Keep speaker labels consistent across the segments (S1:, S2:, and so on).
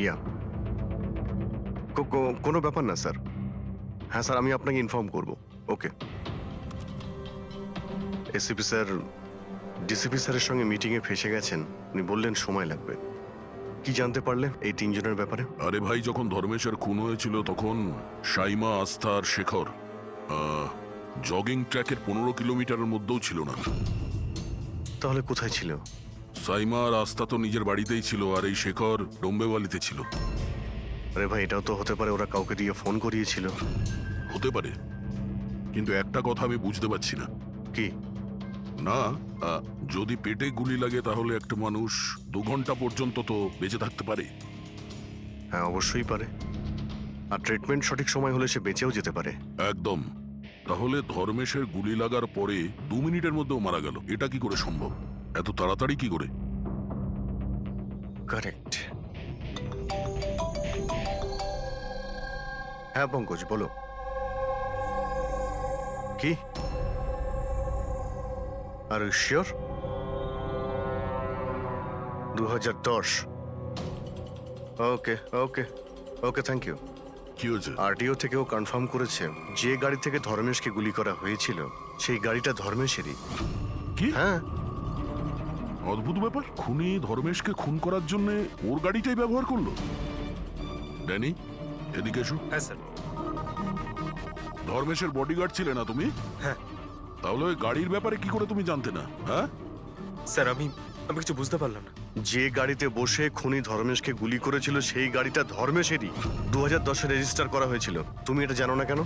S1: ইয়া, কোনো ব্যাপার না স্যার। হ্যাঁ স্যার, আমি আপনাকে ইনফর্ম করব। ওকে। এসিপি স্যার ডিসিপি স্যারের সঙ্গে মিটিংয়ে ফেসে গেছেন। উনি বললেন সময় লাগবে। কি জানতে পারলে এই তিনজনের ব্যাপারে?
S2: আরে ভাই, যখন ধর্মেশের খুন হয়েছিল তখন সাইমা, আস্থা আর শেখর জগিং ট্র্যাকের 15 কিলোমিটারের মধ্যেও ছিল না।
S1: তাহলে কোথায় ছিল?
S2: সাইমা আর আস্থা তো নিজের বাড়িতেই ছিল, আর এই শেখর ডোম্বেওয়ালিতে ছিল।
S1: আরে ভাই, এটাও তো হতে পারে ওরা কাউকে দিয়ে ফোন করিয়েছিল।
S2: হতে পারে, কিন্তু একটা কথা আমি বুঝতে পারছি না।
S1: কি?
S2: না, যদি পেটে গুলি লাগে তাহলে একটা মানুষ 2 ঘন্টা পর্যন্ত তো বেঁচে থাকতে পারে।
S1: হ্যাঁ, অবশ্যই পারে। আর ট্রিটমেন্ট সঠিক সময় হলে সে বেঁচেও যেতে পারে।
S2: একদম। তাহলে ধর্মেশের গুলি লাগার পরে 2 মিনিটের মধ্যেও মারা গেল, এটা কি করে সম্ভব? এত তাড়াতাড়ি কি করে?
S1: কারেক্ট। হ্যাঁ পঙ্কজ, বলো। কি? আর sure? 2010। Okay okay okay, thank you.
S2: কি হয়েছে?
S1: আরটিও থেকেও কনফার্ম করেছে যে গাড়ি থেকে ধর্মেশকে গুলি করা হয়েছিল সেই গাড়িটা ধর্মেশেরই।
S2: কি?
S1: হ্যাঁ।
S2: অদ্ভুত ব্যাপার, খুনি ধর্মেশকে খুন করার জন্য ওর গাড়িটাই ব্যবহার করলো। ড্যানি, এদিকে এসো।
S3: হ্যাঁ স্যার।
S2: ধর্মেশের বডিগার্ড ছিলে না তুমি?
S3: হ্যাঁ
S2: তাহলে ওই গাড়ির ব্যাপারে কি করে তুমি জানতে না? হ্যাঁ,
S3: স্যার, আমি কিছু বুঝতে পারলাম না।
S1: যে গাড়িতে বসে খুনি ধর্মেশকে গুলি করেছিল সেই গাড়িটা ধর্মেশেরই। 2010-এ রেজিস্টার করা হয়েছিল। তুমি এটা জানো না কেন?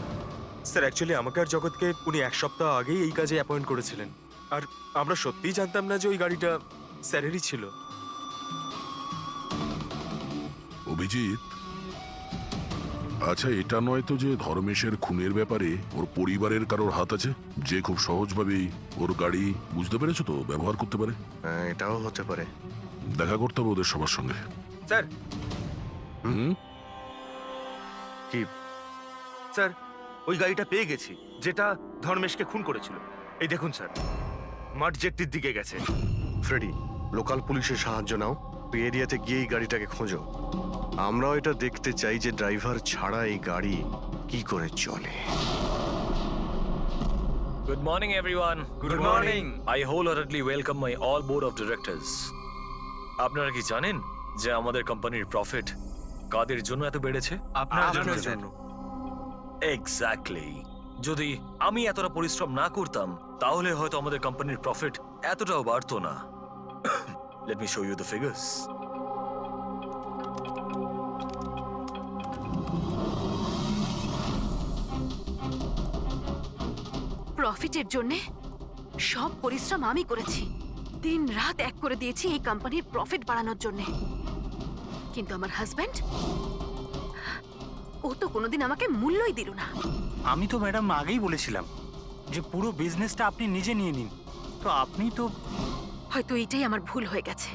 S3: স্যার, অ্যাকচুয়ালি আমাকে আর জগৎকে উনি 1 সপ্তাহ আগেই এই কাজে অ্যাপয়েন্ট করেছিলেন, আর আমরা সত্যিই জানতাম না যে ওই গাড়িটা স্যারেরই ছিল।
S2: অভিজিৎ, আচ্ছা এটা নয় তো যে ধর্মেশের খুনের ব্যাপারে ওর পরিবারের কারোর হাত আছে, যে খুব সহজভাবেই ওর গাড়ি, বুঝতে পেরেছো তো, ব্যবহার করতে পারে?
S1: হ্যাঁ, এটাও হতে পারে।
S2: দেখা করতে হবে ওদের সবার সঙ্গে।
S3: স্যার,
S2: হুম,
S1: কি?
S4: স্যার, ওই গাড়িটা পেয়ে গেছি যেটা ধর্মেশকে খুন করেছিল। এই দেখুন স্যার, মাঠ জেটটির দিকে গেছে।
S1: ফ্রেডি, লোকাল পুলিশের সাহায্য নাও। ওই এরিয়াতে গিয়ে এই গাড়িটাকে খোঁজো। আমরাও এটা দেখতে চাই যে ড্রাইভার ছাড়া এই গাড়ি কি করে চলে।
S5: Good morning, everyone.
S4: Good morning.
S5: I wholeheartedly welcome my all board of directors. আপনারা কি জানেন যে আমাদের কোম্পানির প্রফিট কাদের জন্য এত বেড়েছে?
S4: আপনার জন্য।
S5: এক্স্যাক্টলি। যদি আমি এতটা পরিশ্রম না করতাম তাহলে হয়তো আমাদের কোম্পানির প্রফিট এতটাও বাড়তো না। Let me show you the figures.
S6: প্রফিটের জন্য সব পরিশ্রম আমি করেছি। দিন রাত এক করে দিয়েছি এই কোম্পানির প্রফিট বাড়ানোর জন্য। কিন্তু আমার হাজবেন্ড, ও তো কোনোদিন আমাকে মূল্যই দিল না।
S7: আমি তো ম্যাডাম আগেই বলেছিলাম যে পুরো বিজনেসটা আপনি নিজে নিয়ে নিন, তো আপনি তো
S6: হয়তো এইটাই আমার ভুল হয়ে গেছে।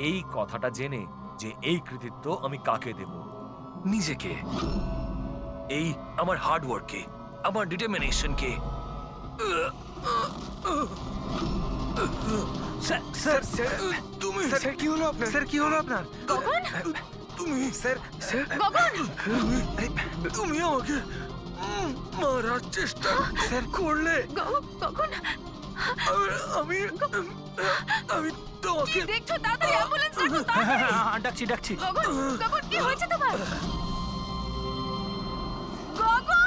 S5: এই কথাটা জেনে যে এই কৃতিত্ব আমি কাকে দেব? নিজেকে। এই আমার হার্ড ওয়ার্ককে, আমার ডিটারমিনেশনকে।
S3: স্যার, তুমি স্যার, কি হলো আপনার? স্যার, কি হলো আপনার?
S6: গগন,
S3: তুমি স্যার,
S6: গগন,
S3: তুমি আমাকে মারার চেষ্টা স্যার করলে।
S6: গগন,
S3: আমি আমি
S6: কি
S3: তোমাকে
S6: দেখছো? তাড়াতাড়ি অ্যাম্বুলেন্স ডাকো, তাড়াতাড়ি।
S7: ডাকছি ডাকছি।
S6: গগন, গগন, কি হয়েছে তোমার? গগন!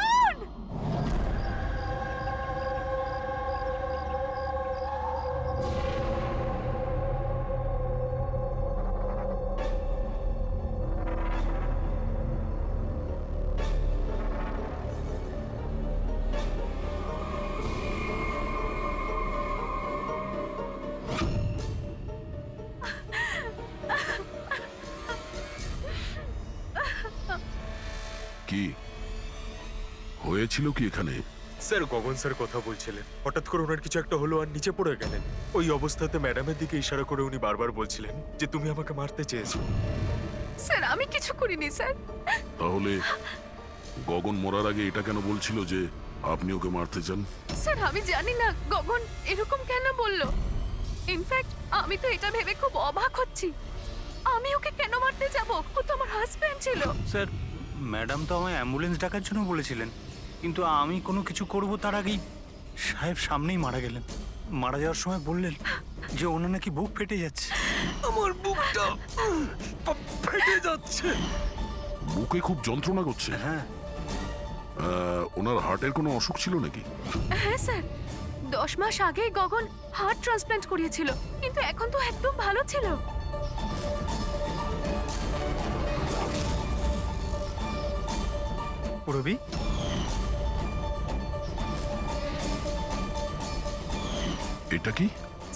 S2: কি হয়েছিল কি এখানে?
S3: স্যার, গগন স্যার কথা বলছিলেন, হঠাৎ করে ওনার কিছু একটা হলো আর নিচে পড়ে গেলেন। ওই অবস্থাতে ম্যাডামের দিকে ইশারা করে উনি বারবার বলছিলেন যে তুমি আমাকে মারতে চেয়েছো।
S6: স্যার, আমি কিছু করিনি স্যার।
S2: তাহলে গগন মরার আগে এটা কেন বলছিল যে আপনি ওকে মারতে চান?
S6: স্যার আমি জানি না গগন এরকম কেন বললো। ইনফ্যাক্ট আমি তো এটা ভেবে খুব অবাক হচ্ছি, আমি ওকে কেন মারতে যাব? ও তো আমার হাজবেন্ড ছিল।
S7: স্যার ম্যাডাম তো আমায় অ্যাম্বুলেন্স ডাকার জন্য বলেছিলেন, কিন্তু আমি কোনো কিছু করব তার আগেই সাহেব সামনেই মারা গেলেন। মারা যাওয়ার সময় বললেন যে ওনার নাকি বুক ফেটে যাচ্ছে।
S5: আমার বুকটা ফেটে যাচ্ছে।
S2: বুকে খুব যন্ত্রণা করছে।
S7: হ্যাঁ
S2: ওনার হার্টের কোনো অসুখ ছিল নাকি?
S6: হ্যাঁ স্যার, 10 মাস আগেই গগন হার্ট ট্রান্সপ্ল্যান্ট করিয়েছিল, কিন্তু এখন তো একদম ভালো ছিল।
S3: রবি,
S2: এটা কি?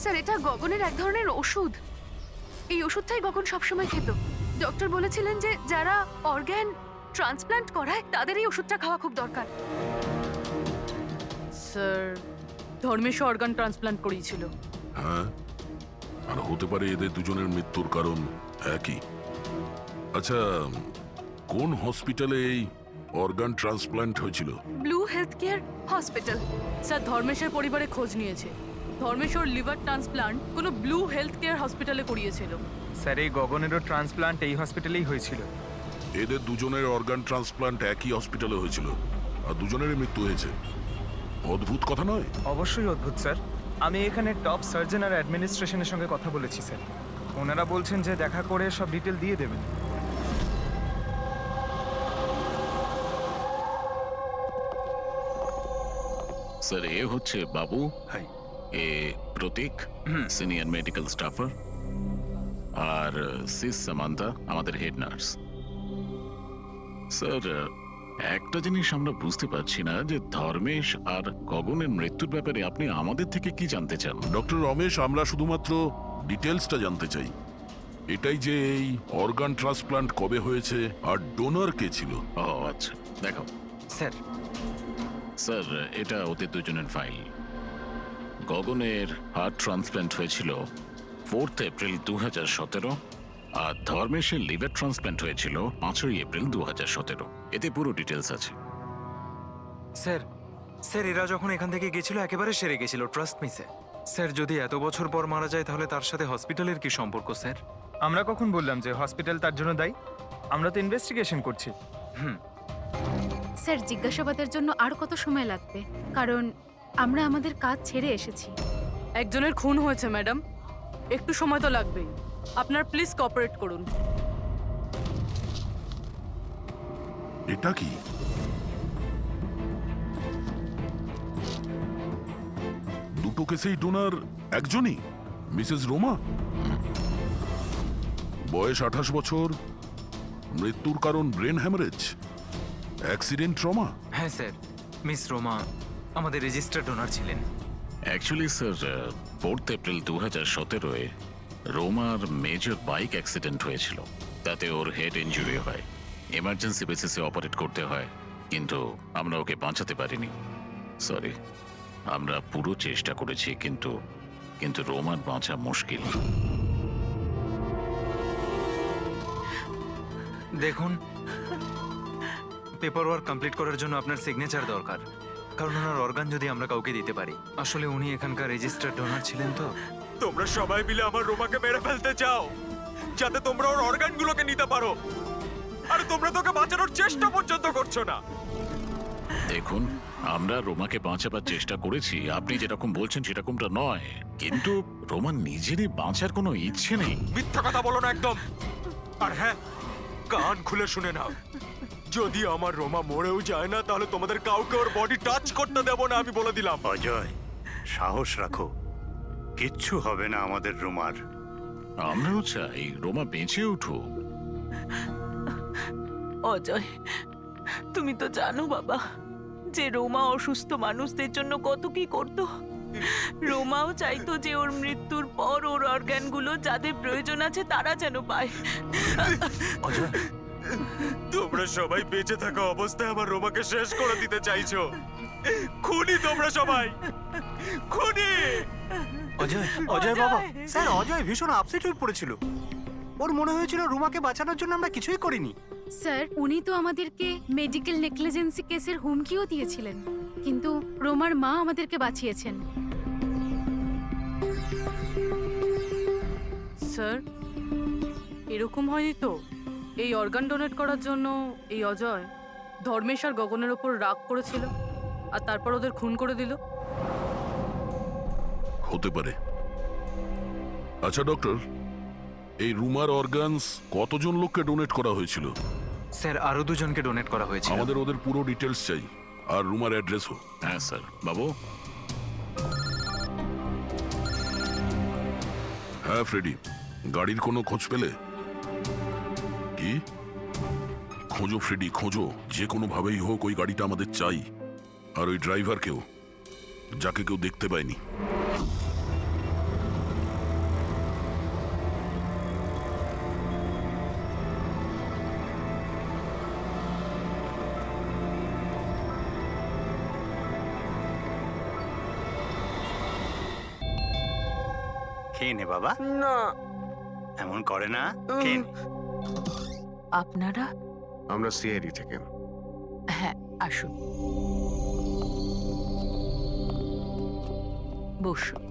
S6: স্যার এটা গগনের এক ধরনের ওষুধ। এই ওষুধটাই গগন সবসময় খেত। ডক্টর বলেছিলেন যে যারা অর্গ্যান ট্রান্সপ্ল্যান্ট করায় তাদের এই ওষুধটা খাওয়া খুব দরকার।
S8: স্যার ধর্মেশ অর্গান ট্রান্সপ্লান্ট করিয়েছিল।
S2: হ্যাঁ, আর হতে পারে এদের দুজনের মৃত্যুর কারণ একই। আচ্ছা, কোন হসপিটালে এই অর্গান ট্রান্সপ্ল্যান্ট হয়েছিল?
S6: Blue health care hospital.
S8: Sir ধর্মেশের পরিবারে খোঁজ নিয়েছে, ধর্মেশ ওর লিভার ট্রান্সপ্লান্ট কোনো ব্লু হেলথ কেয়ার হসপিটালে করিয়েছিল।
S9: স্যার এই গগনেরও ট্রান্সপ্লান্ট এই হসপিটালেই হয়েছিল।
S2: এদের দুজনের অর্গান ট্রান্সপ্ল্যান্ট একই হসপিটালে হয়েছিল, আর দুজনেরই মৃত্যু হয়েছে। অদ্ভুত কথা নয়?
S9: অবশ্যই অদ্ভুত স্যার। আমি এখানে টপ সার্জন আর অ্যাডমিনিস্ট্রেশনের সঙ্গে কথা বলেছি স্যার। ওনারা বলছেন যে দেখা করে সব ডিটেল দিয়ে দেবেন।
S10: স্যার এ হচ্ছে বাবু,
S7: হাই।
S10: এ প্রতীক সিনিয়র মেডিকেল স্টাফার, আর সিস সামান্তা আমাদের হেড নার্স। স্যার একটা জিনিস আমরা বুঝতে পারছি না যে ধর্মেশ আর গগনের মৃত্যুর ব্যাপারে আপনি আমাদের থেকে কি জানতে চান?
S2: ডক্টর রমেশ, আমরা শুধুমাত্র ডিটেলসটা জানতে চাই। এটাই যে এই অর্গান ট্রান্সপ্ল্যান্ট কবে হয়েছে আর ডোনার কে ছিল।
S10: ও আচ্ছা, দেখো
S9: স্যার
S10: স্যার, এটা ওদের দুজনের ফাইল। গগনের হার্ট ট্রান্সপ্ল্যান্ট হয়েছিল 4 এপ্রিল 2017, আর ধর্মেশের লিভার ট্রান্সপ্ল্যান্ট হয়েছিল 5 এপ্রিল 2017। এতে পুরো ডিটেলস আছে।
S9: স্যার স্যার এরা যখন এখান থেকে গেছিল একেবারে সেরে গেছিল, ট্রাস্ট মি স্যার। স্যার যদি এত বছর পর মারা যায় তাহলে তার সাথে হসপিটালের কি সম্পর্ক স্যার? আমরা কখন বললাম যে হসপিটাল তার জন্য দায়ী? আমরা তো ইনভেস্টিগেশন করছি।
S11: স্যার জিজ্ঞাসাবাদের জন্য আর কত সময় লাগবে? কারণ আমরা আমাদের কাজ ছেড়ে এসেছি।
S8: একজনের খুন হয়েছে ম্যাডাম, একটু সময় তো লাগবেই। আপনার প্লিজ কোঅপারেট করুন।
S2: এটা কি? দুটো কেসেই ডোনার একজনই, মিসেস রোমা। বয়স 28 বছর, মৃত্যুর কারণ ব্রেন হ্যামারেজ, অ্যাক্সিডেন্ট ট্রমা।
S9: হ্যাঁ স্যার, মিস রোমা আমাদের রেজিস্টার ডোনার ছিলেন।
S10: অ্যাকচুয়ালি স্যার 4 এপ্রিল 2017-এ রোমার মেজর বাইক অ্যাক্সিডেন্ট হয়েছিল। তাতে ওর হেড ইনজুরি হয়, এমার্জেন্সি বেসিসে অপারেট করতে হয়, কিন্তু আমরা ওকে বাঁচাতে পারিনি। সরি, আমরা পুরো চেষ্টা করেছি, কিন্তু রোমার বাঁচা মুশকিল।
S9: দেখুন, পেপার ওয়ার্ক কমপ্লিট করার জন্য আপনার সিগনেচার দরকার, কারণ ওনার অর্গান যদি আমরা কাউকে দিতে পারি। আসলে উনি এখানকার রেজিস্টার্ড ডোনার ছিলেন তো।
S3: তোমরা সবাই মিলে আমার রোমাকে মেরে ফেলতে চাও যাতে তোমরা ওর অর্গানগুলোকে নিতে পারো, আর তোমরা তোকে বাঁচানোর চেষ্টা পর্যন্ত করছো না।
S10: দেখুন, আমরা রোমাকে বাঁচাবার চেষ্টা করেছি, আপনি যেরকম বলছেন সেরকমটা নয়, কিন্তু রোমার নিজেরই বাঁচার কোনো ইচ্ছে নেই।
S3: মিথ্যা কথা বলো না একদম। আর হ্যাঁ, কান খুলে শুনে নাও, যদি আমার রোমা মরেও যায় না তাহলে তোমাদের কাউকে ওর বডি টাচ করতে দেব না, আমি বলে দিলাম।
S12: অজয়, সাহস রাখো, কিচ্ছু হবে না আমাদের রোমার।
S10: আমরাও চাই রোমা বেঁচে উঠুক।
S8: অজয়, তুমি তো জানো বাবা যে রোমা অসুস্থ মানুষদের জন্য কত কি করতো। রোমাও চাইতো যে ওর মৃত্যুর পর ওর অর্গানগুলো যাদের প্রয়োজন আছে তারা যেন পায়।
S9: অজয়,
S3: তোমরা সবাই বেঁচে থাকা অবস্থায় আমার রোমাকে শেষ করে দিতে চাইছো। খুনি তোমরা সবাই, খুনি।
S7: অজয়, অজয় বাবা। স্যার অজয় ভীষণ আপসেট হয়ে পড়েছিল, ওর মনে হয়েছিল রুমাকে বাঁচানোর জন্য আমরা কিছুই করিনি।
S11: স্যার উনি তো আমাদেরকে মেডিকেল নেগলিজেন্সি কেসের হুমকিও দিয়েছিলেন, কিন্তু রোমার মা আমাদেরকে বাঁচিয়েছেন।
S8: স্যার, এরকম হয়নি তো? এই অর্গান ডোনেট করার জন্য এই অজয় ধর্মেশ আর গগনের ওপর রাগ করেছিল আর তারপর ওদের খুন করে দিল।
S2: হতে পারে। আচ্ছা ডক্টর, এই রুমার অর্গানস কতজন লোককে ডোনেট করা হয়েছিল?
S9: স্যার আরো দুজনকে ডোনেট করা হয়েছিল।
S2: আমাদের ওদের পুরো ডিটেলস চাই, আর রুমার অ্যাড্রেসও।
S10: হ্যাঁ স্যার। বাবু,
S2: হ্যাঁ ফ্রেডি, গাড়ির কোনো খোঁজ পেলে? কি? খোঁজো ফ্রেডি, খোঁজো, যে কোনো ভাবেই হোক ওই গাড়িটা আমাদের চাই, আর ওই ড্রাইভারকেও, যাকে কেউ দেখতে পায়নি।
S12: খেয়ে নে বাবা।
S4: না,
S12: এমন করে না, খেয়ে নে।
S8: আপনারা?
S1: আমরা সিআইডি থেকে।
S8: হ্যাঁ, আসুন, বসুন।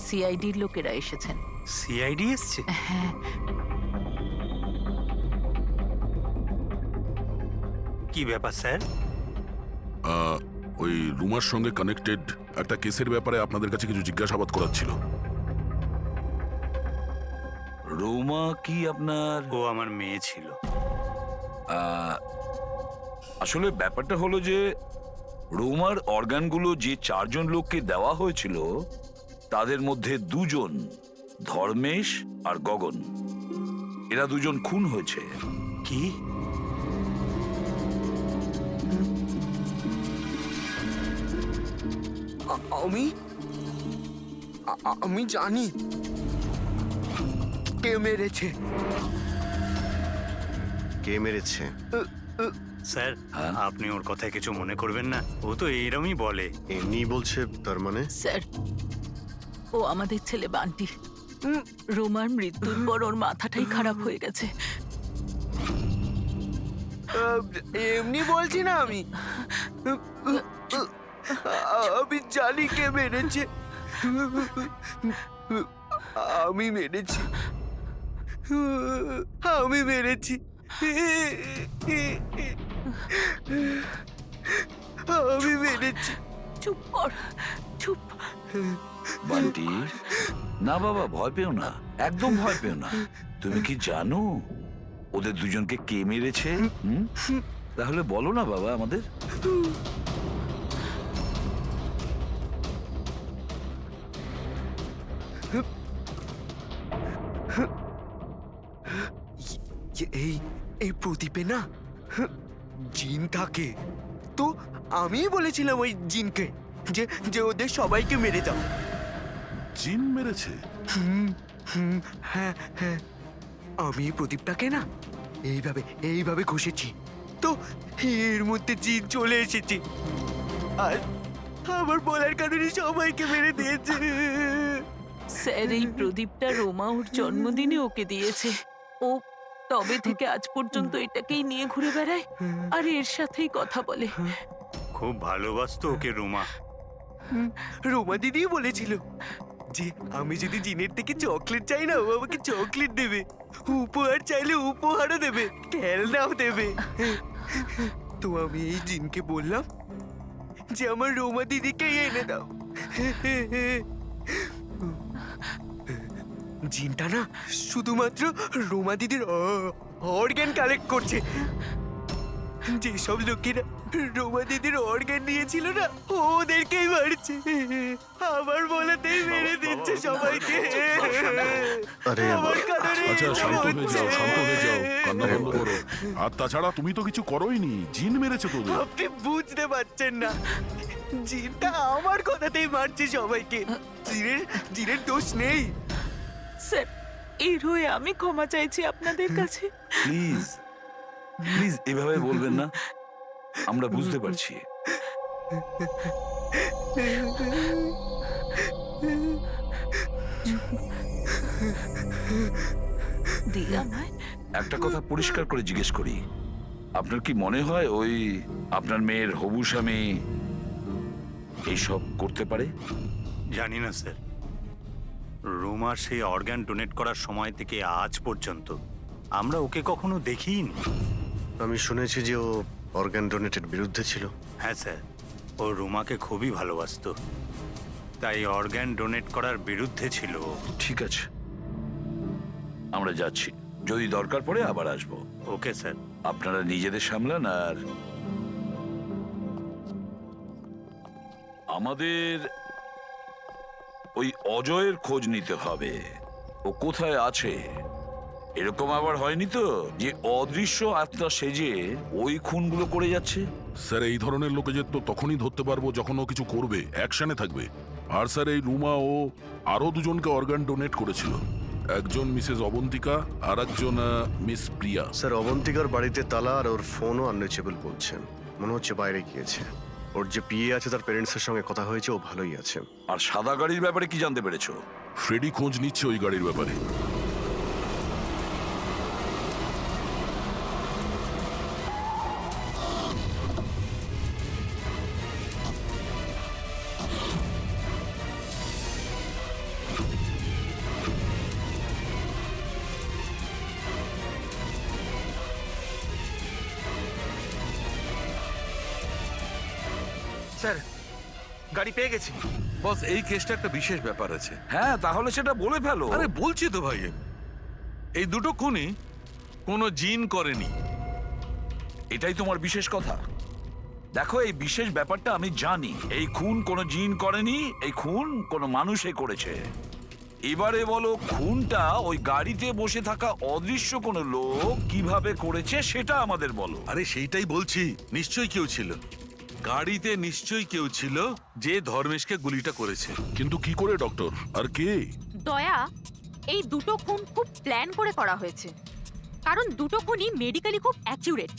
S8: সিআইডির লোকেরা এসেছেন।
S7: সিআইডি এসছে?
S8: হ্যাঁ,
S12: কি ব্যাপার স্যার?
S2: ওই রুমার সঙ্গে কানেক্টেড একটা কেসের ব্যাপারে আপনাদের কাছে কিছু জিজ্ঞাসাবাদ করার ছিল।
S5: রোমা কি আপনার?
S12: ও আমার মেয়ে ছিল।
S5: আসলে ব্যাপারটা হলো যে রোমার অর্গানগুলো যে 4 জন লোককে দেওয়া হয়েছিল তাদের মধ্যে 2 জন, ধর্মেশ আর গগন, এরা 2 জন খুন হয়েছে।
S12: কি?
S4: আমি জানি কে মেরেছে।
S1: কে মেরেছে?
S12: স্যার আপনি ওর কথায় কিছু মনে করবেন না, ও তো এইরকমই বলে।
S1: এমনি বলছে, তার মানে?
S8: স্যার, ও আমাদের ছেলে বান্টি। রোমার মৃত্যুর পর ওর মাথাটাই খারাপ হয়ে গেছে।
S4: এমনি বলছি না আমি। আমি জানি কে মেরেছে। আমি মেরেছি। আমি মেরেছি। আমি মেরেছি।
S8: চুপ কর, চুপ।
S5: বান্টি, না বাবা, ভয় পেও না, একদম ভয় পেও না। তুমি কি জানো ওদের 2 জনকে কে মেরেছে? তাহলে বলো না বাবা আমাদের।
S4: এই প্রদীপে না জিন থাকে, তো আমি বলেছিলাম ওই জিনকে যে যে ওদের সবাইকে মেরে দাও।
S2: জিন মেরেছে?
S4: হ্যাঁ হ্যাঁ, আমি এই প্রদীপটাকে না এইভাবে এইভাবে ঘষেছি, তো এর মধ্যে জিন চলে এসেছে, আর আমার বলার কারণে সবাইকে মেরে দিয়েছে।
S8: স্যার, এই প্রদীপটা রোমা ওর জন্মদিনে ওকে দিয়েছে। ও তবে থেকে আজ পর্যন্ত এটাকেই নিয়ে ঘুরে বেড়ায় আর এর সাথেই কথা বলে।
S12: খুব ভালোবাসতো ওকে রুমা।
S4: রোমা দিদি বলেছিল যে আমি যদি জিনের থেকে চকলেট চাই না, ও আমাকে চকলেট দেবে, উপহার চাইলে উপহারও দেবে, খেলনাও দেবে। তো আমি এই জিনকে বললাম যে আমার রোমা দিদিকে এনে দাও। জিনটা না শুধুমাত্র রোমা দিদির অর্গান কালেক্ট করছে। যেসব লোকেরা রোমা দিদির অর্গান নিয়েছিল না, ওদেরকেই মারছে। আমার বলাতেই মেরে দিচ্ছে সবাইকে।
S1: আরে
S4: আমার কারণে
S2: আচ্ছা
S4: এসব
S2: শান্ত হয়ে
S4: হচ্ছে।
S2: যাও, শান্ত হয়ে যাও, কান্না বন্ধ করো। আর তাছাড়া তুমি তো কিছু করোইনি, জিন মেরেছে তোদের।
S4: আপনি বুঝতে পারছেন না, জিনটা আমার কথাতেই মারছে সবাইকে। জিনের দোষ নেই।
S8: স্যার, এর হয়ে আমি ক্ষমা চাইছি আপনাদের কাছে।
S5: প্লিজ প্লিজ এভাবে বলবেন না, আমরা বুঝতে পারছি।
S8: দিদা আমায়
S5: একটা কথা পরিষ্কার করে জিজ্ঞেস করি, আপনার কি মনে হয় ওই আপনার মেয়ের হবু স্বামী এইসব করতে পারে?
S12: জানি না স্যার। রোমার সেই অর্গান ডোনেট করার সময় থেকে আজ পর্যন্ত আমরা ওকে কখনো দেখিনি।
S1: আমি শুনেছি যে ও অর্গান ডোনেটের বিরুদ্ধে ছিল।
S12: হ্যাঁ স্যার, ও রোমাকে খুবই ভালোবাসতো, তাই অর্গান ডোনেট করার বিরুদ্ধে ছিল ও।
S5: ঠিক আছে, আমরা যাচ্ছি, যদি দরকার পড়ে আবার আসবো।
S12: Okay sir.
S5: আপনারা নিজেদের সামলান। আর আমাদের ওই অজয়ের খোঁজ নিতে হবে। ও কোথায় আছে? এরকম আবার হয়নি তো যে অদৃশ্য আত্মা সেজে ওই খুনগুলো করে যাচ্ছে?
S2: স্যার এই ধরনের লোকেদের তো তখনই ধরতে পারবো যখন ও কিছু করবে, অ্যাকশনে থাকবে। আর স্যার এই রুমা ও আরো দুজনকে অর্গান ডোনেট করেছিল, একজন মিসেস অবন্তিকা আর একজন মিস প্রিয়া।
S1: স্যার অবন্তিকার বাড়িতে তালা আর ওর ফোনও আনরিচেবল বলছেন, মনে হচ্ছে বাইরে গিয়েছে। ওর যে পিএ আছে তার প্যারেন্টসের সঙ্গে কথা হয়েছে, ও ভালোই আছে।
S5: আর সাদা গাড়ির ব্যাপারে কি জানতে পেরেছো?
S2: ফ্রেডি খোঁজ নিচ্ছে ওই গাড়ির ব্যাপারে।
S4: স্যার গাড়ি পেয়ে গেছি।
S3: বস, এই কেসটা একটা বিশেষ ব্যাপার আছে।
S5: হ্যাঁ, তাহলে সেটা বলে ফেলো।
S3: আরে বলছি তো ভাই, এই দুটো খুনই কোনো জিন করেনি।
S5: এটাই তোমার বিশেষ কথা? দেখো, এই বিশেষ ব্যাপারটা আমি জানি। এই খুন কোনো জিন করেনি, এই খুন কোনো মানুষে করেছে। এবারে বলো, খুনটা ওই গাড়িতে বসে থাকা অদৃশ্য কোনো লোক কিভাবে করেছে সেটা আমাদের বলো।
S3: আরে সেইটাই বলছি, নিশ্চয়ই কেউ ছিল গাড়িতে, নিশ্চয়ই কেউ ছিল যে ধর্মেশকে গুলিটা করেছে।
S2: কিন্তু কি করে ডক্টর, আর কে?
S6: দয়া, এই দুটো খুন খুব প্ল্যান করে করা হয়েছে, কারণ দুটো খুনই মেডিকেলি খুব অ্যাকিউরেট।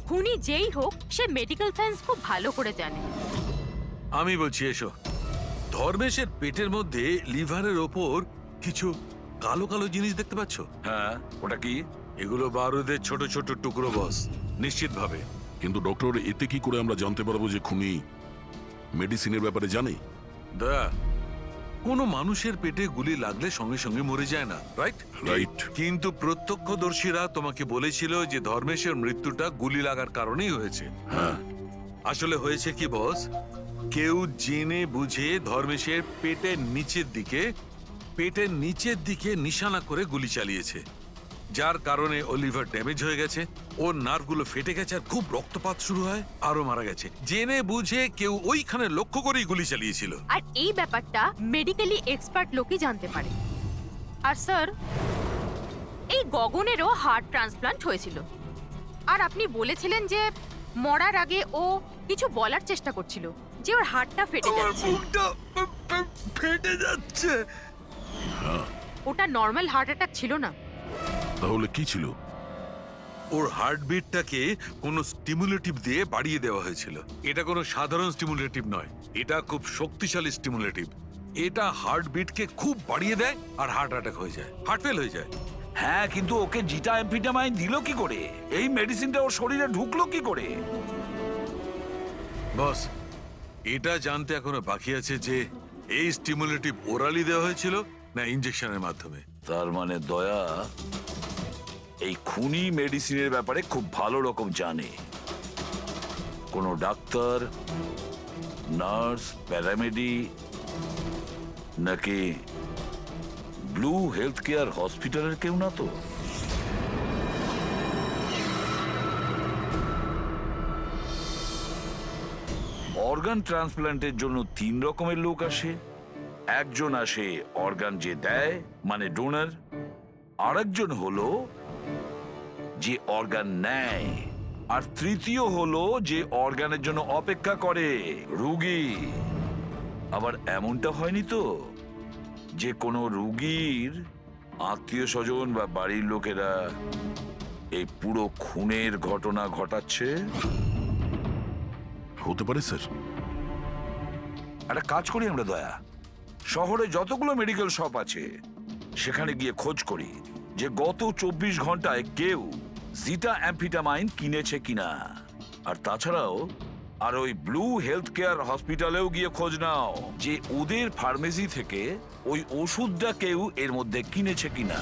S6: খুনি যেই হোক, সে মেডিকেল সায়েন্স খুব ভালো করে জানে।
S3: আমি বলছি, এসো। ধর্মেশের পেটের মধ্যে লিভারের ওপর কিছু কালো কালো জিনিস দেখতে পাচ্ছ?
S5: হ্যাঁ, ওটা কি?
S3: এগুলো বারুদের ছোট ছোট টুকরো বস, নিশ্চিত ভাবে।
S2: কিন্তু ডক্টর, এতে কি করে আমরা জানতে পারবো যে খুনি মেডিসিনের ব্যাপারে জানে?
S3: দয়া, কোনো মানুষের পেটে গুলি লাগলে সঙ্গে সঙ্গে মরে যায় না, রাইট?
S2: রাইট।
S3: কিন্তু প্রত্যক্ষদর্শীরা তোমাকে বলেছিল যে ধর্মেশের মৃত্যুটা গুলি লাগার কারণেই হয়েছে।
S2: হ্যাঁ।
S3: আসলে হয়েছে কি বস, কেউ জেনে বুঝে ধর্মেশের পেটের নিচের দিকে নিশানা করে গুলি চালিয়েছে, যার কারণে ও লিভার ড্যামেজ হয়ে গেছে, ওর নার্ভগুলো ফেটে গেছে, আর খুব রক্তপাত শুরু হয়, আরো মারা গেছে। জেনে বুঝে কেউ ওইখানে লক্ষ্য করেই গুলি চালিয়েছিল।
S6: আর এই ব্যাপারটা মেডিকেলি এক্সপার্ট লোকই জানতে পারে। আর স্যার, এই গগনেরও হার্ট ট্রান্সপ্লান্ট হয়েছিল, আর আপনি বলেছিলেন যে মরার আগে ও কিছু বলার চেষ্টা করছিল, যে ওর হার্টটা ফেটে যাচ্ছে।
S3: ফেটে যাচ্ছে।
S6: ওটা নর্মাল হার্ট অ্যাটাক ছিল না।
S2: তাহলে কি ছিল?
S3: ওর হার্টবিটটাকে কোনো স্টিমুলেটিভ দিয়ে বাড়িয়ে দেওয়া হয়েছিল। এটা কোনো সাধারণ স্টিমুলেটিভ নয়, এটা খুব শক্তিশালী স্টিমুলেটিভ। এটা হার্টবিটকে খুব বাড়িয়ে দেয় আর হার্ট অ্যাটাক হয়ে যায়, হার্ট ফেল হয়ে যায়।
S5: হ্যাঁ, কিন্তু ওকে জিটা অ্যাম্ফিটামাইন দিল কি করে? এই মেডিসিনটা ওর শরীরে ঢুকলো কি করে?
S3: বস, এটা জানতে এখনো বাকি আছে যে এই স্টিমুলেটিভ ওরালি দেওয়া হয়েছিল না ইনজেকশনের মাধ্যমে।
S5: তার মানে দয়া এই খুনি মেডিসিনের ব্যাপারে খুব ভালো রকম জানে। কোনো ডাক্তার, নার্স, প্যারামেডি নাকি ব্লু হেলথ কেয়ার হসপিটালের কেউ না তো? অর্গান ট্রান্সপ্লান্টের জন্য 3 রকমের লোক আসে। একজন আসে অর্গান যে দেয়, মানে ডোনার। আরেকজন হলো যে অর্গান নেয়, আর তৃতীয় হলো যে অর্গানের জন্য অপেক্ষা করে, রোগী। আবার এমনটা হয়নি তো যে কোনো রোগীর আত্মীয় স্বজন বা বাড়ির লোকেরা এই পুরো খুনের ঘটনা ঘটাচ্ছে?
S2: হতে পারে স্যার।
S5: একটা কাজ করি আমরা দয়া, শহরে যতগুলো মেডিকেল শপ আছে সেখানে গিয়ে খোঁজ করি যে গত 24 ঘন্টায় কেউ জিটা অ্যাম্ফিটামাইন কিনেছে কিনা। আর তাছাড়াও আর ওই ব্লু হেলথ কেয়ার হসপিটালেও গিয়ে খোঁজ নাও যে ওদের ফার্মেসি থেকে ওই ওষুধটা কেউ এর মধ্যে কিনেছে কিনা।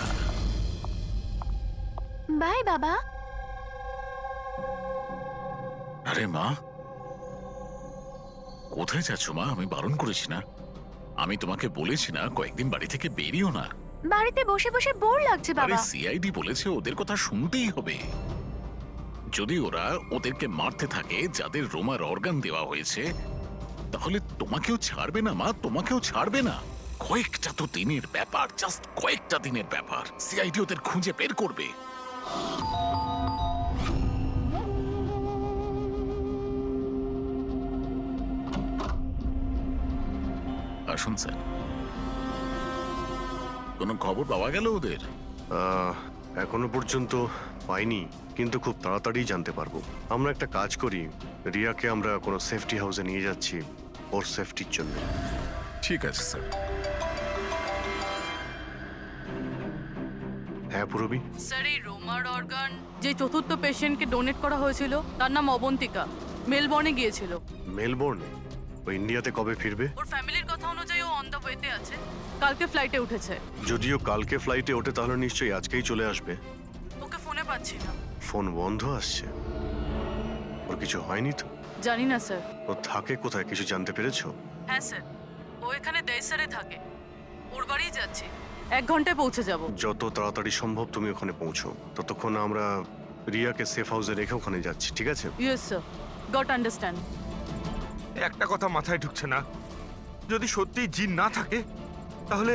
S11: বাই বাবা।
S10: আরে মা, কোথায় যাচ্ছ মা? আমি বারণ করেছি না? আমি তোমাকে বলেছি না কয়েকদিন বাড়ি থেকে বেরিও না?
S11: বাড়িতে বসে বসে বোর লাগছে
S10: আরে
S11: বাবা।
S10: সিআইডি বলেছে ওদের কথা শুনতেই হবে। যদি ওরা ওদেরকে মারতে থাকে যাদের রোমার অর্গান দেওয়া হয়েছে, তাহলে তোমাকেও ছাড়বে না মা, তোমাকেও ছাড়বে না। কয়েকটা তো দিনের ব্যাপার, জাস্ট কয়েকটা দিনের ব্যাপার। সিআইডি ওদের খুঁজে বের করবে। আসুন স্যার। কোনো খবর পাওয়া গেল ওদের?
S1: এখনো পর্যন্ত পাইনি, কিন্তু খুব তাড়াতাড়ি জানতে পারবো। আমরা একটা কাজ করি, রিয়াকে আমরা কোনো সেফটি হাউসে নিয়ে যাচ্ছি ওর সেফটির জন্য।
S10: ঠিক আছে স্যার।
S1: হ্যাঁ পুরবি,
S13: স্যার, এই রোমার অর্গান যে চতুর্থ পেশেন্টকে ডোনেট করা হয়েছিল তার নাম অবন্তিকা, মেলবর্নে গিয়েছিল।
S1: মেলবোর্নে? ও ইন্ডিয়াতে কবে ফিরবে?
S13: ওর ফ্যামিলির কথা অনুযায়ী ও অন দ্য ওয়েতে আছে, কালকে ফ্লাইটে উঠেছে।
S1: যদিও কালকে ফ্লাইটে ওঠে তাহলে নিশ্চয়ই আজকেই চলে আসবে।
S13: ওকে ফোনে পাচ্ছি না।
S1: ফোন বন্ধ আসছে। ওর কিছু হয়নি তো?
S13: জানি না স্যার।
S1: ও থাকে কোথায় কিছু জানতে পেরেছো?
S13: হ্যাঁ স্যার, ও এখানে দেশারে থাকে, ওর বাড়িই যাচ্ছি। 1 ঘন্টায় পৌঁছে যাব।
S1: যত তাড়াতাড়ি সম্ভব তুমি ওখানে পৌঁছো, ততক্ষণ আমরা রিয়াকে সেফ হাউসে রেখে ওখানে যাচ্ছি, ঠিক আছে?
S13: Yes sir, goat understand.
S4: একটা কথা মাথায় ঢুকছে না, যদি সত্যি জিন না থাকে তাহলে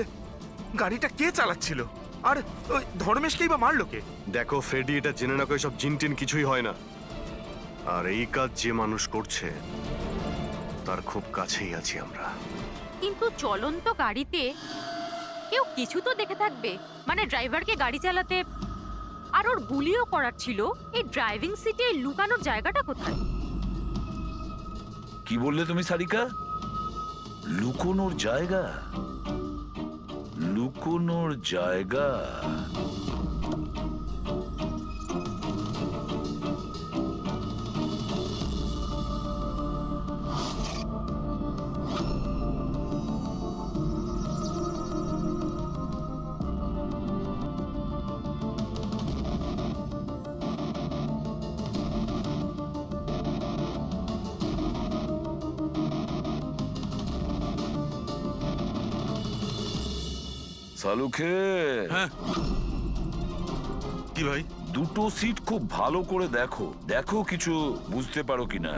S4: গাড়িটা কে চালাচ্ছিল? আর ওই ধর্মেশকেই বা মারলো কে?
S1: দেখো ফ্রেডি, এটা জেনে না সব জিন টিন কিছুই হয় না। আর এই কাজ যে মানুষ করছে তার খুব কাছেই আছি আমরা।
S6: কিন্তু চলন্ত গাড়িতে কেউ কিছু তো দেখে থাকবে, মানে ড্রাইভারকে গাড়ি চালাতে। আর ওর গুলিও করার ছিল। এই ড্রাইভিং সিটে লুকানোর জায়গাটা কোথায়?
S5: কি বললে তুমি সারিকা? লুকোনোর জায়গা? লুকোনোর জায়গা? সালুখে,
S3: হ্যাঁ কি ভাই?
S5: দুটো সিট খুব ভালো করে দেখো, দেখো কিছু বুঝতে পারো কিনা।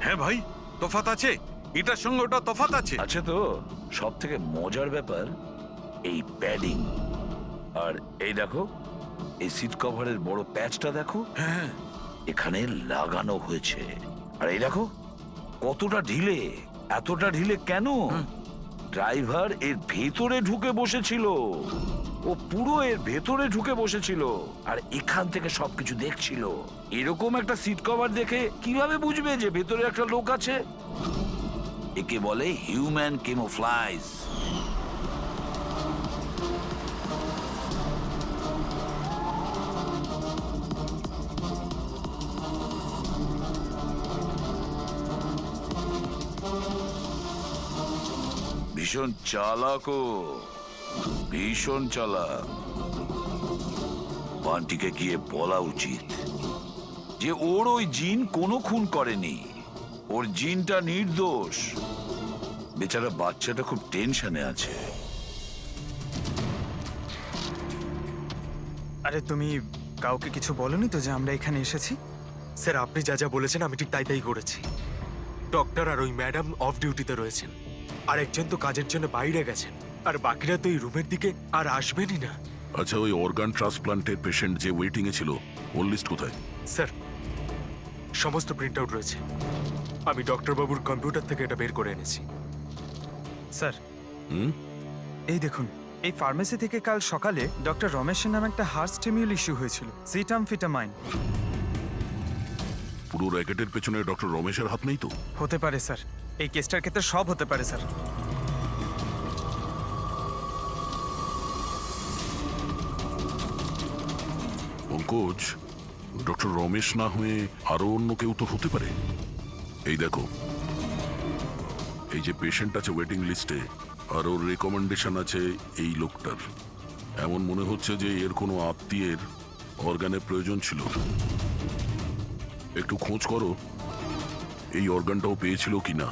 S3: হ্যাঁ ভাই, তফাৎ আছে, এটার সঙ্গে ওটা তফাৎ আছে।
S5: আচ্ছা, তো সব থেকে মজার ব্যাপার এই প্যাডিং। আর এই দেখো, এই সিট কভারের বড় প্যাচটা দেখো,
S3: হ্যাঁ
S5: এখানে লাগানো হয়েছে। আর এই দেখো কতটা ঢিলে, এতটা ঢিলে কেন? ড্রাইভার এর ভেতরে ঢুকে বসেছিল, ও পুরো এর ভেতরে ঢুকে বসেছিল আর এখান থেকে সবকিছু দেখছিল। এরকম একটা সিট কভার দেখে কিভাবে বুঝবে যে ভেতরে একটা লোক আছে? একে বলে হিউম্যান ক্যামোফ্লাজ। ভীষণ চালাক, ভীষণ চালাক। বান্টিকে গিয়ে বলা উচিত যে ওর ওই জিন কোনো খুন করেনি, ওর জিনটা নির্দোষ। বেচারা বাচ্চাটা খুব টেনশনে আছে।
S9: আরে তুমি কাউকে কিছু বলনি তো যে আমরা এখানে এসেছি?
S4: স্যার, আপনি যা যা বলেছেন আমি ঠিক তাই তাই করেছি। ডক্টর আর ওই ম্যাডাম অফ ডিউটিতে রয়েছেন, আর একজন তো কাজের জন্য বাইরে গেছেন, আর বাকিরা তো এই রুমের দিকে আর আসবেনই না।
S2: আচ্ছা, ওই অর্গান ট্রান্সপ্লান্টের পেশেন্ট যে ওয়েটিং এ ছিল, ওর লিস্ট কোথায়?
S4: স্যার, সমস্ত প্রিন্ট আউট রয়েছে। আমি ডক্টর বাবুর কম্পিউটার থেকে এটা বের করে এনেছি।
S9: স্যার,
S2: হুম?
S9: এই দেখুন, এই ফার্মেসি থেকে কাল সকালে ডক্টর রমেশের নামে একটা হার্ট স্টিমিউল ইস্যু হয়েছিল, সিটামফিটামাইন।
S2: পুরো র্যাকেটের পেছনে ডক্টর রমেশের হাত নেই তো?
S9: হতে পারে স্যার, এই কেসটার ক্ষেত্রে সব হতে পারে স্যার।
S2: পঙ্কজ, ডক্টর রমেশ না হয়ে আরো অন্য কেউ তো হতে পারে। এই দেখো, এই যে পেশেন্ট আছে ওয়েটিং লিস্টে, আর ওর রেকমেন্ডেশন আছে এই লোকটার। এমন মনে হচ্ছে যে এর কোনো আত্মীয়ের অর্গানের প্রয়োজন ছিল। একটু খোঁজ করো এই অর্গানটাও পেয়েছিল কিনা।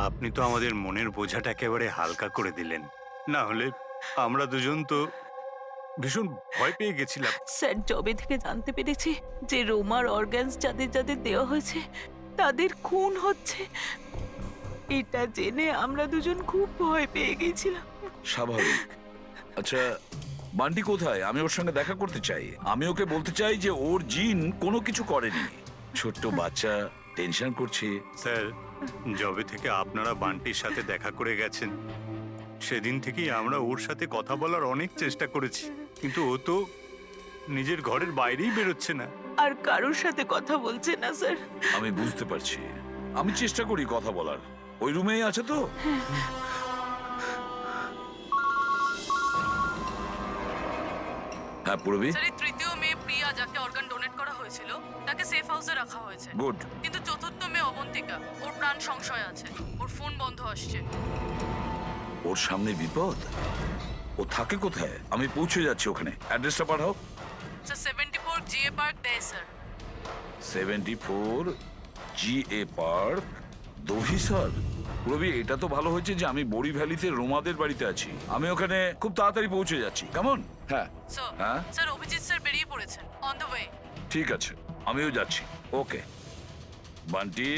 S12: আপনি তো আমাদের মনের বোঝাটা একেবারে হালকা করে দিলেন, না হলে আমরা দুজন তো ভীষণ ভয় পেয়ে গেছিলাম।
S8: স্যার, জবে থেকে জানতে পেরেছি যে রোমার অর্গানস যাদের যাদের দেওয়া হয়েছে তাদের খুন হচ্ছে, এটা জেনে আমরা দুজন খুব ভয় পেয়ে গেছিলাম।
S5: স্বাভাবিক। আচ্ছা, বান্টি কোথায়? আমি ওর সঙ্গে দেখা করতে চাই। আমি ওকে বলতে চাই যে ওর জিন কোনো কিছু করেনি। ছোট্ট বাচ্চা টেনশন করছে।
S12: স্যার, জবে থেকে আপনারা বান্টির সাথে দেখা করে গেছেন, সেদিন থেকেই আমরা ওর সাথে কথা বলার অনেক চেষ্টা করেছি, কিন্তু ও তো নিজের ঘরের বাইরেই বেরোচ্ছে না।
S8: আর কারোর সাথে কথা বলছে না স্যার।
S5: আমি বুঝতে পারছি, আমি চেষ্টা করি কথা বলার। ওই রুমেই আছে তো? হ্যাঁ পূরবী।
S13: স্যার, এই তৃতীয় মেয়ে প্রিয়া যাকে অর্গান ডোনেট করা হয়েছিল তাকে সেফ হাউসে রাখা হয়েছে।
S5: গুড।
S13: কিন্তু চতুর্থ মেয়ে অবন্তিকা, ওর প্রাণ সংশয় আছে, ওর ফোন বন্ধ আসছে।
S5: ওর সামনে বিপদ। ও থাকে কোথায়? আমি পৌঁছে যাচ্ছি ওখানে। অ্যাড্রেসটা পাঠাও।
S13: স্যার, 74 জিএ পার্ক দেয় sir.
S5: 74 GA park, Dahisar. Ravi, এটা তো ভালো হয়েছে যে আমি বড়ি ভ্যালিতে রোমাদের বাড়িতে আছি। আমি ওখানে খুব তাড়াতাড়ি পৌঁছে যাচ্ছি। কেমন? হ্যাঁ
S13: স্যার,
S5: হ্যাঁ
S13: স্যার অভিজিৎ স্যার বেরিয়ে পড়েছেন, অন দ্য ওয়ে।
S5: ঠিক আছে, আমিও যাচ্ছি। ওকে। বান্টি,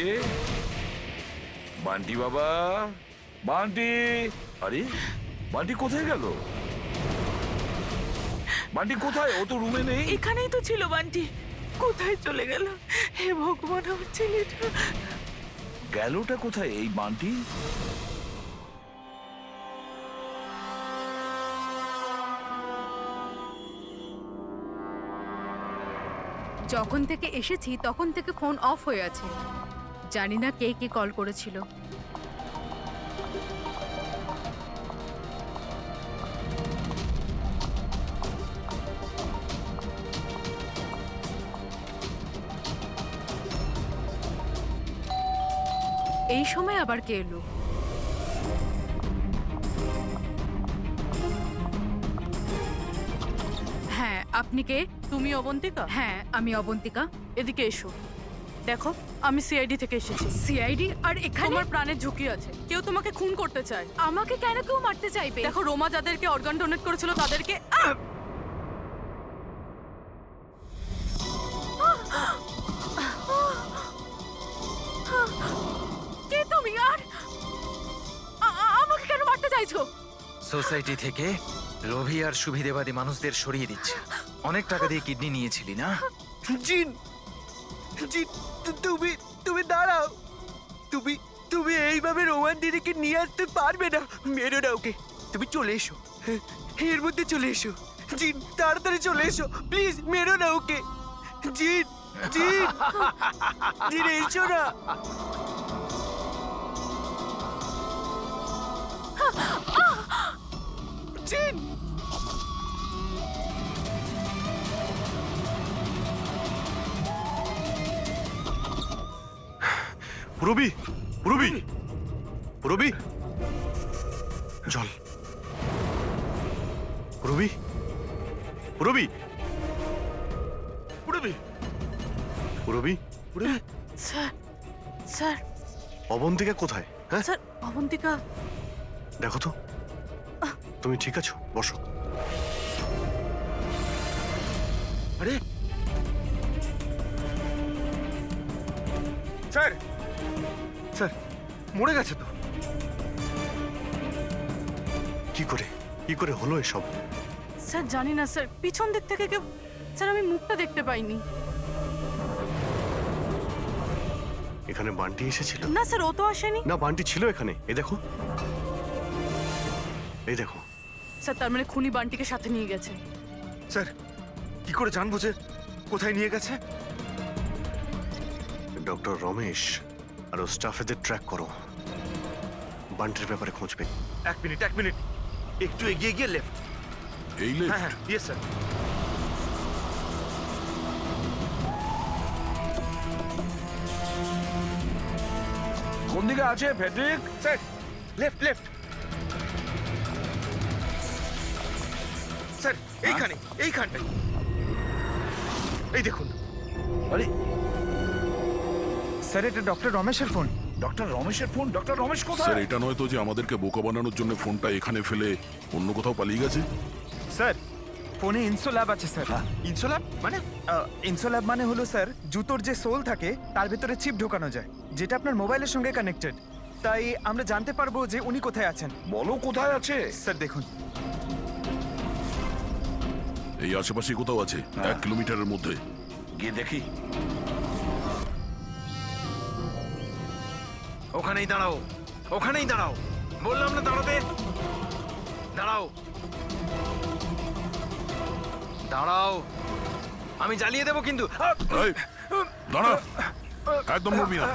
S5: বান্টি বাবা, বান্টি। আরে বান্টি কোথায় গেল? বান্টি কোথায়? ও তো রুমে নেই।
S8: এখানেই তো ছিল বান্টি, কোথায় চলে গেল? হে ভগবান, আমার ছেলেটা
S5: গেলটা কোথায় এই বান্টি?
S11: যখন থেকে এসেছি তখন থেকে ফোন অফ হয়ে আছে। জানি না কে কে কল করেছিল। এই সময় আবার কে এলো? হ্যাঁ, আপনি কে?
S13: তুমি অবন্তিকা?
S11: হ্যাঁ, আমি অবন্তিকা।
S13: এদিকে এসো। দেখো, আমি সিআইডি থেকে এসেছি।
S11: সিআইডি? আর এখানে?
S13: তোমার প্রাণের ঝুঁকি আছে, কেউ তোমাকে খুন করতে চায়।
S11: আমাকে কেন কেউ মারতে চাইবে?
S13: দেখো, রোমা যাদেরকে অর্গান ডোনেট করেছিল তাদেরকে
S11: কে তুমি? আর আমাকে কেন মারতে চাইছো?
S9: সোসাইটি থেকে লোভী আর সুবিধেবাদী মানুষদের সরিয়ে দিচ্ছে। অনেক টাকা দিয়ে কিডনি নিয়েছিলি না?
S4: জিন, জিন, তুমি তুমি দাঁড়াও। তুমি তুমি এইভাবে রোমান দিদিকে নিয়ে আসতে পারবে না। মেরো না ওকে। তুমি চলে এসো, এর মধ্যে চলে এসো। জিন, তাড়াতাড়ি চলে এসো প্লিজ, মেরো না ওকে। জিন, জিন, জিন, এসো না। জিন,
S1: পুরবি, পুরবি, পুরবি, জল। পুরবি, পুরবি, পুরবি, পুরবি, পুরবি।
S13: স্যার, স্যার,
S1: অবন্তিকা কোথায়? হ্যাঁ,
S13: স্যার অবন্তিকা।
S1: দেখো তো, তুমি ঠিক আছো? বসো।
S9: আরে স্যার, স্যার মরে গেছে তো।
S1: কি করে, কি করে হলো এসব?
S13: স্যার জানি না স্যার, পিছন দিক থেকে কেউ, স্যার আমি মুখটা দেখতে পাইনি।
S1: এখানে বান্টি এসেছিল?
S13: না স্যার, ও তো আসেনি।
S1: না, বান্টি ছিল এখানে। এই দেখো, এই দেখো।
S13: স্যার তার মানে খুনি বান্টিকে সাথে নিয়ে গেছে।
S9: স্যার কি করে জানবো যে কোথায় নিয়ে গেছে?
S1: ডক্টর রমেশ আর ওর স্টাফেদের ট্র্যাক করো। বান্টির ব্যাপারে খোঁজ পেয়ে।
S9: এক মিনিট, একটু এগিয়ে গিয়ে লেফট।
S2: এই
S9: হ্যাঁ হ্যাঁ, ইয়েস স্যার।
S5: কোন দিকে আছে Friedrich?
S9: Sir left left sir এইখানে এইখানটাই এই দেখুন।
S5: আরে
S9: স্যার এটা ডক্টর রমেশের ফোন।
S5: ডক্টর রমেশের ফোন? ডক্টর রমেশ কোথায়?
S2: স্যার এটা নয় তো যে আমাদেরকে বোকা বানানোর জন্য ফোনটা এখানে ফেলে অন্য কোথাও পালিয়ে গেছে?
S9: স্যার ফোনে ইনসোল্যাব আছে স্যার। ইনসোল্যাব মানে? ইনসোল্যাব মানে হলো স্যার জুতোর যে সোল থাকে তার ভেতরে চিপ ঢোকানো যায়, যেটা আপনার মোবাইলের সঙ্গে কানেক্টেড। তাই আমরা জানতে পারবো যে উনি কোথায় আছেন।
S5: বলো কোথায় আছে?
S9: স্যার দেখুন
S2: এই আশেপাশে কোথাও আছে, 1 কিলোমিটারের মধ্যে।
S5: গিয়ে দেখি।
S9: ওখানেই দাঁড়াও, ওখানেই দাঁড়াও, বললাম না দাঁড়াতে। দাঁড়াও দাঁড়াও, আমি জ্বালিয়ে দেবো কিন্তু।
S2: এই, দাঁড়া, একদম নড়বি না।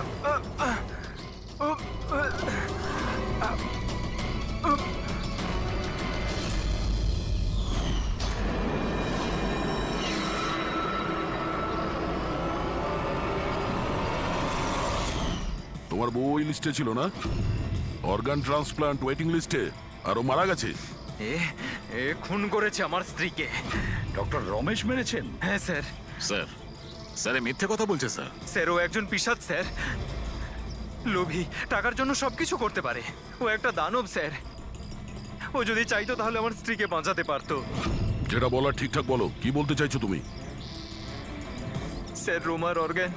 S2: তোমার বউ ওই লিস্টে ছিল না? অর্গান ট্রান্সপ্লান্ট ওয়েটিং লিস্টে। আর ও মারা গেছে।
S9: এ খুন করেছে আমার স্ত্রীকে।
S5: ডক্টর রমেশ মেরেছেন?
S9: হ্যাঁ স্যার।
S10: স্যার স্যার এ মিথ্যে কথা বলছে স্যার।
S9: স্যার ও একজন পিশাচ স্যার, লোভী, টাকার জন্য সবকিছু করতে পারে। ও একটা দানব স্যার। ও যদি চাইতো তাহলে আমার স্ত্রীকে বাঁচাতে পারতো।
S2: যেটা বলার ঠিকঠাক বলো, কি বলতে চাইছো তুমি?
S9: স্যার রোমার অর্গান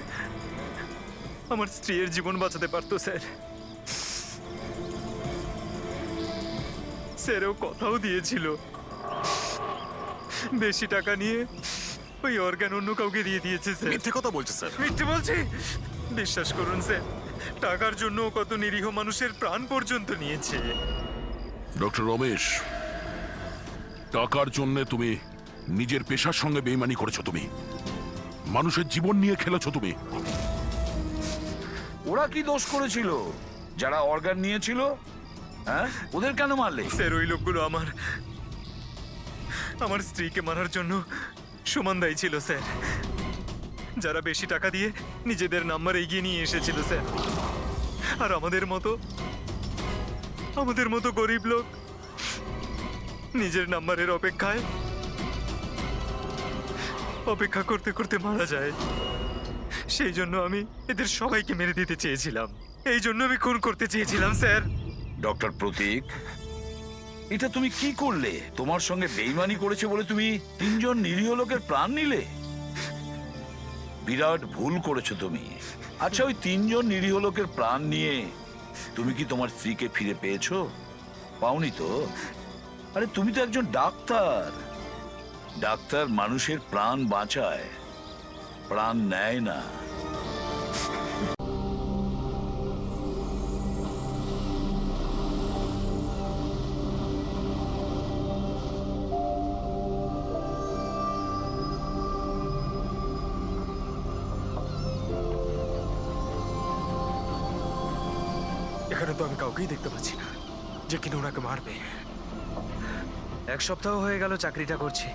S9: আমার স্ত্রীর জীবন বাঁচাতে পারতো স্যার। স্যার ও কথাও দিয়েছিল বেশি টাকা নিয়ে ওই অর্গান অন্য কাউকে দিয়ে দিয়েছে স্যার।
S10: মিথ্যে কথা বলছে স্যার।
S9: মিথ্যে বলছি? বিশ্বাস করুন স্যার, টাকার জন্য ও কত নিরীহ মানুষের প্রাণ পর্যন্ত নিয়েছে।
S2: ডক্টর রমেশ, টাকার জন্য তুমি নিজের পেশার সঙ্গে বেইমানি করেছো। তুমি মানুষের জীবন নিয়ে খেলেছো তুমি।
S5: ওরা কি দোষ করেছিল যারা অর্গান নিয়েছিল? হ্যাঁ, ওদের কেন মারলে?
S9: স্যার ওই লোকগুলো আমার স্ত্রীকে মারার জন্য সমান দায়ী ছিল স্যার। যারা বেশি টাকা দিয়ে নিজেদের নাম্বার এগিয়ে নিয়ে এসেছিল স্যার। আর আমাদের মতো গরিব লোক নিজের নাম্বারের অপেক্ষা করতে করতে মারা যায়। সেই জন্য আমি এদের সবাইকে মেরে দিতে চেয়েছিলাম। এই জন্য আমি খুন করতে চেয়েছিলাম স্যার।
S5: ডক্টর প্রতীক, এটা তুমি কি করলে? তোমার সঙ্গে বেইমানি করেছে বলে তুমি 3 জন নিরীহ লোকের প্রাণ নিলে। বিরাট ভুল করেছো তুমি। আচ্ছা, ওই 3 জন নিরীহ লোকের প্রাণ নিয়ে তুমি কি তোমার স্ত্রীকে ফিরে পেয়েছো? পাওনি তো? আরে তুমি তো একজন ডাক্তার। ডাক্তার মানুষের প্রাণ বাঁচায়, প্রাণ নেয় না।
S9: এখানে তো আমি কাউকেই দেখতে পাচ্ছি না যে কিনা ওনাকে মারবে। 1 সপ্তাহ হয়ে গেল চাকরিটা করছি,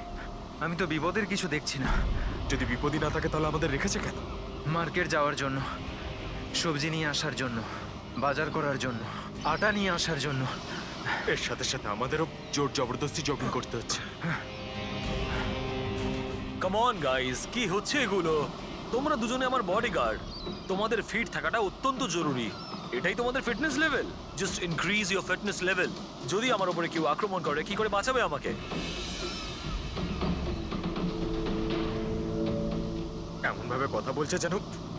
S9: আমি তো বিপদের কিছু দেখছি না। যদি বিপদই না থাকে তাহলে আমাদের রেখেছে কেন? মার্কেট যাওয়ার জন্য, সবজি নিয়ে আসার জন্য, বাজার করার জন্য, আটা নিয়ে আসার জন্য। এর সাথে সাথে আমাদেরও জোর জবরদস্তি জগিং করতে হচ্ছে।
S14: কাম অন গাইস, কি হচ্ছে এগুলো? তোমরা দুজনে আমার বডিগার্ড, তোমাদের ফিট থাকাটা অত্যন্ত জরুরি। এটাই তোমাদের fitness level? Just increase your fitness level. যদি আমার উপরে কেউ আক্রমণ করে, কি করে বাঁচাবে আমাকে?
S9: এমন ভাবে কথা বলছে যেন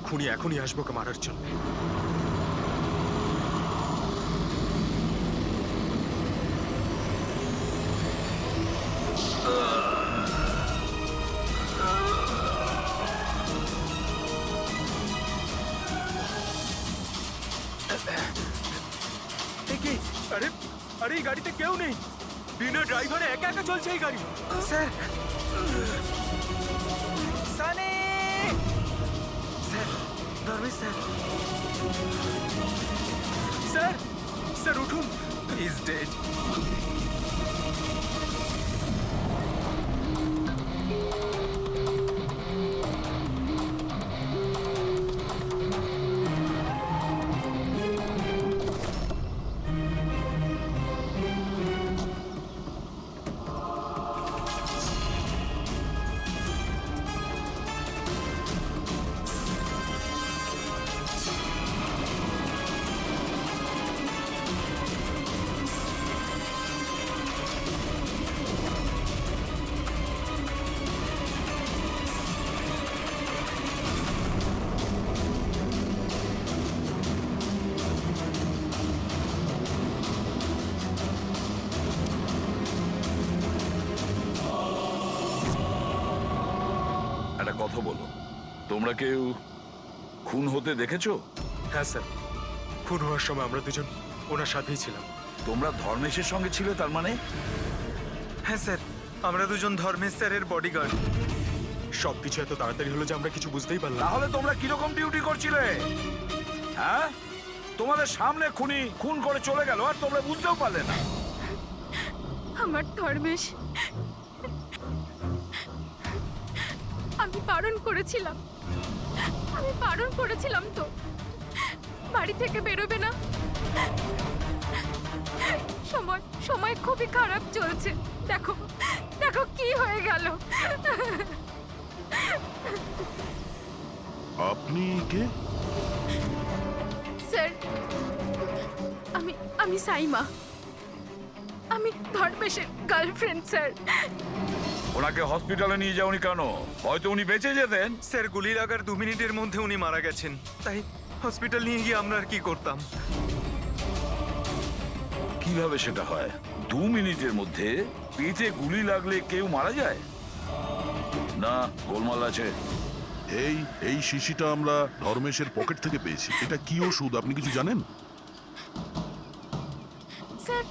S9: খুনি এখনই আসবো ওকে মারার জন্য। আরে আরে এই গাড়িতে কেউ নেই, বিনা ড্রাইভারে একা একা চলছে এই গাড়ি। Sir Sunny, sir Dharmesh sir, sir sir উঠুন, ইজ ডেড।
S5: একটা কথা বলো, তোমরা কেউ খুন হতে দেখেছো?
S9: হ্যাঁ স্যার, খুন হওয়ার সময় আমরা দুজন ওনার সাথেই ছিলাম।
S5: তোমরা ধর্মেশের সঙ্গে ছিলে তার মানে?
S9: হ্যাঁ স্যার, আমরা দুজন ধর্মেশ স্যারের বডিগার্ড। সবকিছু এত তাড়াতাড়ি হলো যে আমরা কিছু বুঝতেই পারলাম না।
S5: তাহলে তোমরা কিরকম ডিউটি করছিলে? হ্যাঁ, তোমাদের সামনে খুনি খুন করে চলে গেল আর তোমরা বুঝতেও পারলে না।
S11: আমার ধর্মেশ, আমি বারণ করেছিলাম, তো বাড়ি থেকে বেরোবে না। সময় খুবই খারাপ চলছে, দেখো কি হয়ে গেল।
S2: আপনি কে?
S11: স্যার, আমি সাইমা, আমি ধর্মেশের গার্লফ্রেন্ড স্যার।
S5: ওনাকে হসপিটালে নিয়ে যাওনি কেন? হয়তো উনি বেঁচে যেতেন।
S9: স্যার, গুলি লাগার 2 মিনিটের মধ্যে উনি মারা গেছেন, তাই হসপিটাল নিয়ে গিয়ে আমরা আর কি করতাম।
S5: কিভাবে সেটা হয়? 2 মিনিটের মধ্যে পেটে গুলি লাগলে কেউ মারা যায় না? গোলমাল আছে।
S2: এই শিশিটা আমরা ধর্মেশের পকেট থেকে পেয়েছি। এটা কি ওষুধ আপনি কিছু জানেন?
S11: স্যার,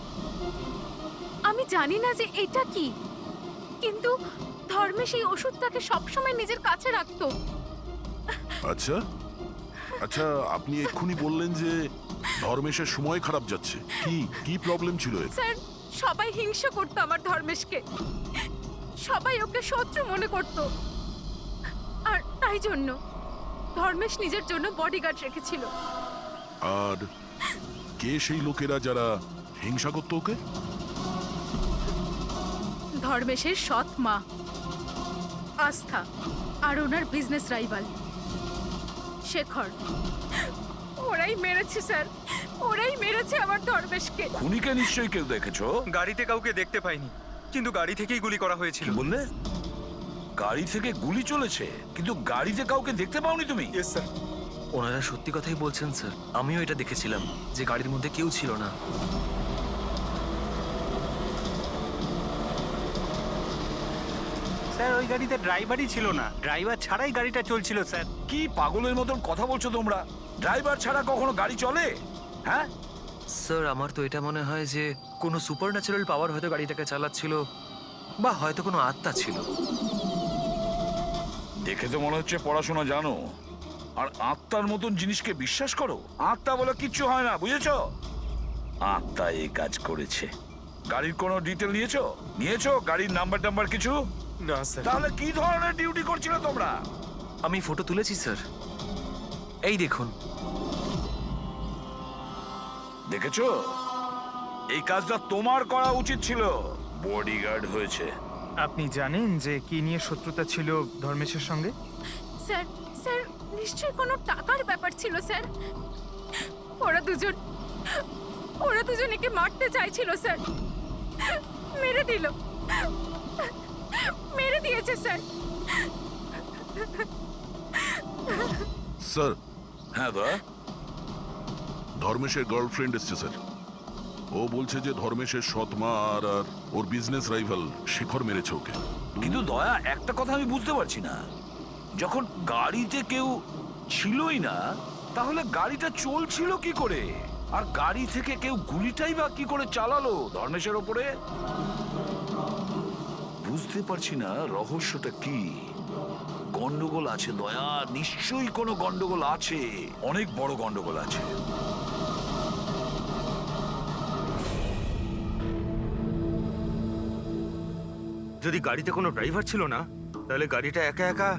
S11: আমি জানি না যে এটা কি, কিন্তু ধর্মেশ এই ওষুধটাকে সবসময় নিজের কাছে রাখতো।
S2: আচ্ছা আচ্ছা, আপনি এক্ষুনি বললেন যে ধর্মেশের সময় খারাপ যাচ্ছে। কি প্রবলেম ছিল এর?
S11: স্যার, সবাই হিংসা করতো আমার ধর্মেশকে, সবাই ওকে শত্রু মনে করত, আর তাই জন্য ধর্মেশ নিজের জন্য বডিগার্ড রেখেছিল।
S2: আর কে সেই লোকেরা যারা হিংসা করতো ওকে?
S11: ধর্মেশের সৎ মা আস্থা আর ওনার বিজনেস রাইভাল শেখর। ওরাই মেরেছে স্যার, ওরাই মেরেছে আমার ধর্মেশকে।
S5: খুনিকে নিশ্চয়ই কেউ দেখেছো?
S9: গাড়িতে কাউকে দেখতে পাইনি, কিন্তু গাড়ি থেকেই গুলি করা হয়েছিল।
S5: কি বললে? গাড়ি থেকে গুলি চলেছে, কিন্তু গাড়িতে কাউকে দেখতে পাওনি তুমি?
S9: Yes sir.
S14: ওনারা সত্যি কথাই বলছেন স্যার, আমিও এটা দেখেছিলাম যে গাড়ির মধ্যে কেউ ছিল না।
S7: স্যার, ওই গাড়িতে ড্রাইভারই ছিল না, ড্রাইভার ছাড়াই গাড়িটা চলছিল স্যার।
S5: কি পাগলের মতন কথা বলছো তোমরা? ড্রাইভার ছাড়া কখনো গাড়ি চলে? হ্যাঁ
S14: স্যার, আমার তো এটা মনে হয় যে কোনো সুপার ন্যাচারাল পাওয়ার হয়তো গাড়িটাকে চালাচ্ছিল, বা হয়তো কোনো আত্মা ছিল।
S5: দেখে তো মনে হচ্ছে পড়াশোনা জানো, আর আত্মার মতন জিনিসকে বিশ্বাস করো? আত্মা বলে কিচ্ছু হয় না, বুঝেছো? আত্মা এই কাজ করেছে। গাড়ির কোনো ডিটেল নিয়েছো? গাড়ির নাম্বার কিছু?
S9: না স্যার।
S5: তাহলে কি ধরনের ডিউটি করছিলে তোমরা?
S14: আমি ফটো তুলেছি স্যার, এই দেখুন।
S5: দেখেছো, এই কাজটা তোমার করা উচিত ছিল। বডিগার্ড হয়েছে।
S9: আপনি জানেন যে কি নিয়ে শত্রুতা ছিল ধর্মেশের সঙ্গে?
S11: স্যার, নিশ্চয়ই কোনো টাকার ব্যাপার ছিল স্যার। ওরা দুজন একে মারতে চাইছিল স্যার, মেরে দিয়েছে স্যার।
S2: স্যার,
S5: হ্যাঁ দা,
S2: ধর্মেশের গার্লফ্রেন্ড এসছে স্যার। ও বলছে যে ধর্মেশের সৎ মা আর ওর বিজনেস রাইভাল শেখর মেরেছে ওকে।
S5: কিন্তু দয়া, একটা কথা আমি বুঝতে পারছি না, যখন গাড়িতে কেউ ছিলই না, তাহলে গাড়িটা চলছিল কি করে? আর গাড়ি থেকে কেউ গুলিটাই বা কি করে চালালো ধর্মেশের ওপরে? বুঝতে পারছি না রহস্যটা কি। গন্ডগোল আছে দয়া, নিশ্চয়ই কোনো গন্ডগোল আছে, অনেক বড় গন্ডগোল আছে।
S4: যদি গাড়িতে কোনো ড্রাইভার ছিল না, তাহলে গাড়িটা একা একা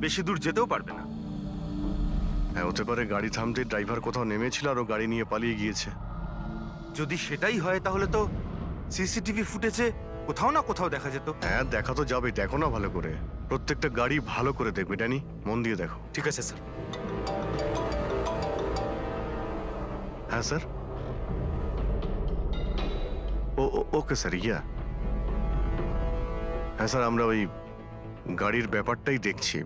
S4: বেশি দূর যেতেও পারবে না।
S1: হ্যাঁ, হতে পারে গাড়ি থামতে ড্রাইভার কোথাও নেমেছিল আর ও গাড়ি নিয়ে পালিয়ে গিয়েছে।
S4: যদি সেটাই হয় তাহলে তো সিসিটিভি ফুটেজে কোথাও না কোথাও দেখা যেত।
S1: হ্যাঁ, দেখা তো যাবে, দেখো না ভালো করে। প্রত্যেকটা গাড়ি ভালো করে দেখবে, ড্যানি, মন দিয়ে দেখো।
S4: ঠিক আছে স্যার।
S1: হ্যাঁ স্যার। ওকে স্যার, হ্যাঁ স্যার, আমরা ওই গাড়ির ব্যাপারটাই দেখছি।